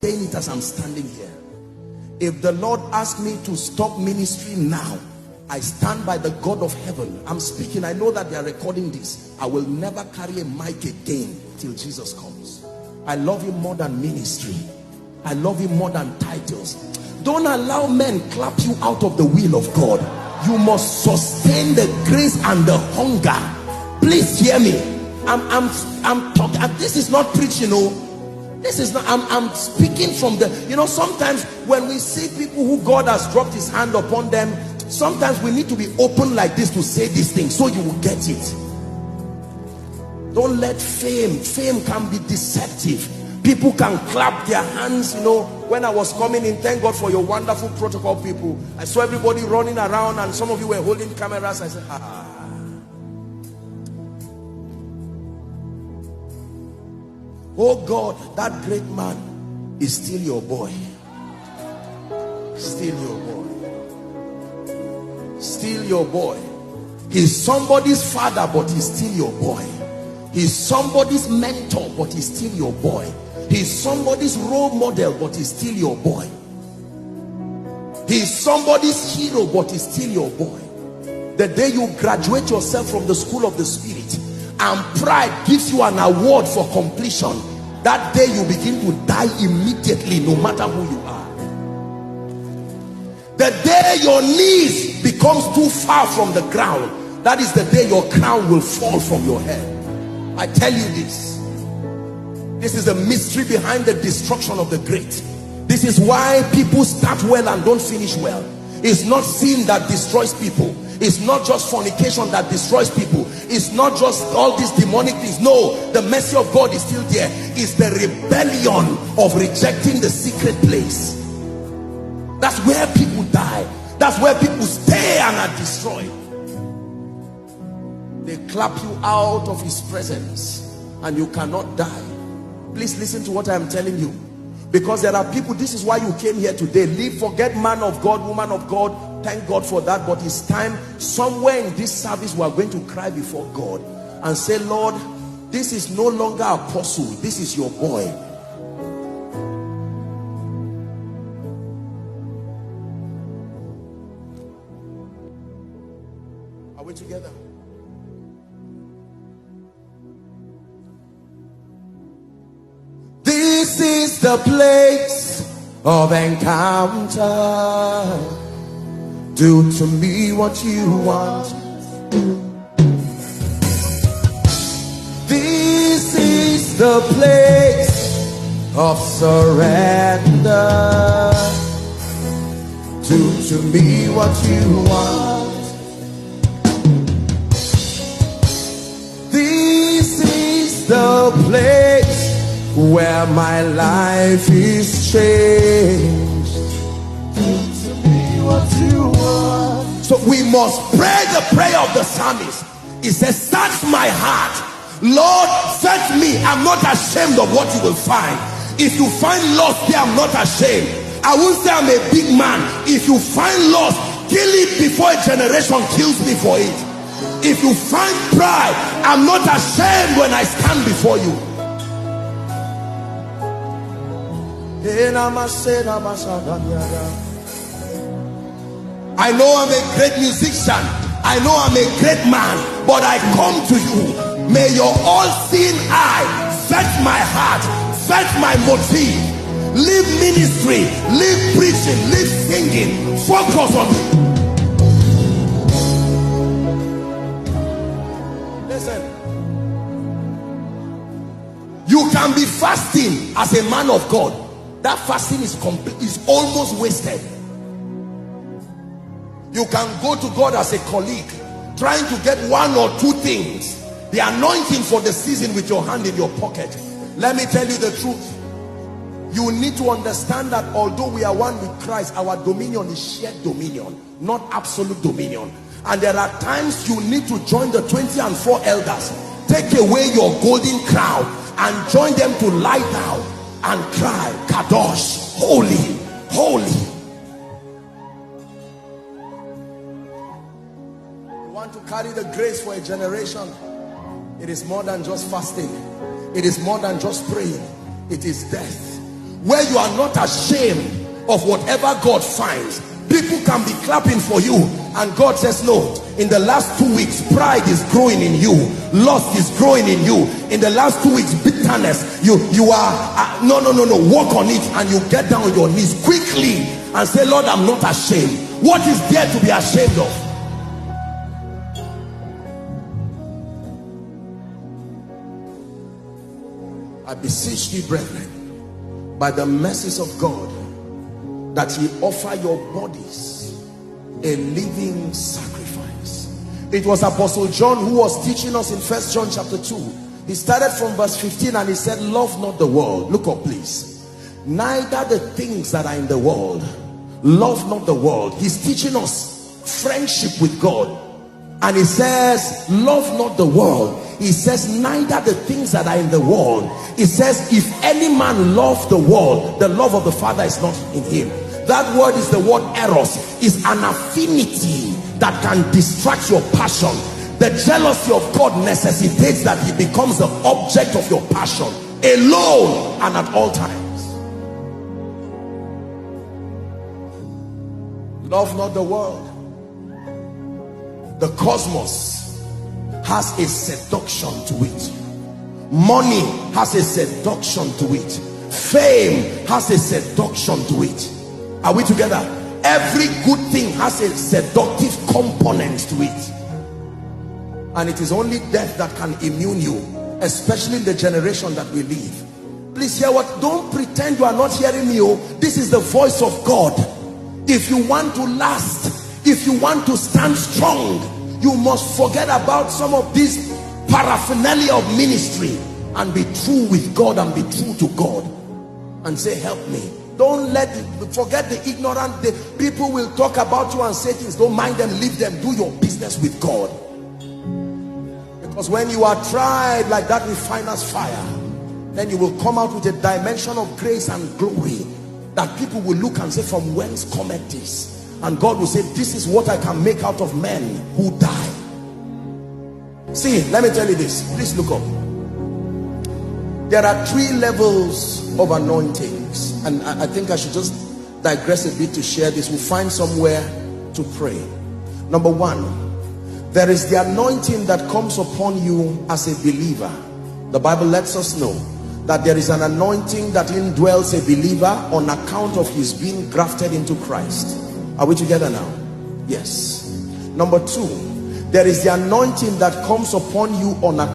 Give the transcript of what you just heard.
saying it as I'm standing here. If the Lord asked me to stop ministry now, I stand by the God of heaven. I'm speaking. I know that they are recording this. I will never carry a mic again till Jesus comes. I love him more than ministry. I love him more than titles. Don't allow men clap you out of the will of God. You must sustain the grace and the hunger. Please hear me. I'm talking. This is not preaching. This is not. I'm speaking from the. Sometimes when we see people who God has dropped his hand upon them, sometimes we need to be open like this to say these things so you will get it. Don't let fame can be deceptive. People can clap their hands. When I was coming in, thank God for your wonderful protocol people. I saw everybody running around and some of you were holding cameras. I said, oh God, that great man is still your boy. Still your boy. Still your boy. He's somebody's father, but he's still your boy. He's somebody's mentor, but he's still your boy. He's somebody's role model, but he's still your boy. He's somebody's hero, but he's still your boy. The day you graduate yourself from the school of the spirit and pride gives you an award for completion, that day you begin to die immediately, no matter who you are. The day your knees becomes too far from the ground, that is the day your crown will fall from your head. I tell you this. This is the mystery behind the destruction of the great. This is why people start well and don't finish well. It's not sin that destroys people. It's not just fornication that destroys people. It's not just all these demonic things. No, the mercy of God is still there. It's the rebellion of rejecting the secret place. That's where people die. That's where people stay and are destroyed. They clap you out of his presence and you cannot die. Please listen to what I am telling you, because there are people. This is why you came here today. Forget man of God, woman of God. Thank God for that. But it's time, somewhere in this service, we are going to cry before God and say, Lord, this is no longer apostle. This is your boy. Are we together? This is the place of encounter. Do to me what you want. This is the place of surrender. Do to me what you want. This is the place where my life is changed. Do to me what you want. So we must pray the prayer of the psalmist. It says, search my heart, Lord, search me. I'm not ashamed of what you will find. If you find loss here, I'm not ashamed. I won't say I'm a big man. If you find loss, kill it before a generation kills me for it. If you find pride, I'm not ashamed when I stand before you. I know I'm a great musician. I know I'm a great man. But I come to you. May your all-seeing eye search my heart, search my motive. Leave ministry, leave preaching, leave singing. Focus on me. Listen. You can be fasting as a man of God. That fasting is complete, is almost wasted. You can go to God as a colleague, trying to get one or two things. The anointing for the season with your hand in your pocket. Let me tell you the truth. You need to understand that although we are one with Christ, our dominion is shared dominion, not absolute dominion. And there are times you need to join the 24 elders. Take away your golden crown and join them to lie down and cry, Kadosh, holy, holy. You want to carry the grace for a generation. It is more than just fasting. It is more than just praying. It is death. where you are not ashamed of whatever God finds. People can be clapping for you and God says, no, in the last 2 weeks pride is growing in you, lust is growing in you. In the last 2 weeks bitterness, you are no, work on it. And you get down on your knees quickly and say, Lord, I'm not ashamed. What is there to be ashamed of? I beseech thee, brethren, by the mercies of God, that ye offer your bodies a living sacrifice. It was Apostle John who was teaching us in 1 John chapter 2. He started from verse 15 and he said, love not the world. Look up please. Neither the things that are in the world. Love not the world. He's teaching us friendship with God. And he says, love not the world. He says, neither the things that are in the world. He says, if any man love the world, the love of the Father is not in him. That word is the word eros. Is an affinity that can distract your passion. The jealousy of God necessitates that he becomes the object of your passion, alone and at all times. Love not the world. The cosmos has a seduction to it. Money has a seduction to it. Fame has a seduction to it. Are we together? Every good thing has a seductive component to it. And it is only death that can immune you, especially in the generation that we live. Please hear what, don't pretend you are not hearing me. Oh, this is the voice of God. If you want to last, if you want to stand strong, you must forget about some of this paraphernalia of ministry and be true with God and be true to God and say, help me. Don't forget the ignorant. The people will talk about you and say things. Don't mind them, leave them. Do your business with God. Because when you are tried like that refiner's fire, then you will come out with a dimension of grace and glory that people will look and say, from whence cometh this? And God will say, this is what I can make out of men who die. See, let me tell you this. Please look up. There are 3 levels of anointings, and I think I should just digress a bit to share this. We'll find somewhere to pray. Number 1, there is the anointing that comes upon you as a believer. The Bible lets us know that there is an anointing that indwells a believer on account of his being grafted into Christ. Are we together now? Yes. Number 2, there is the anointing that comes upon you on account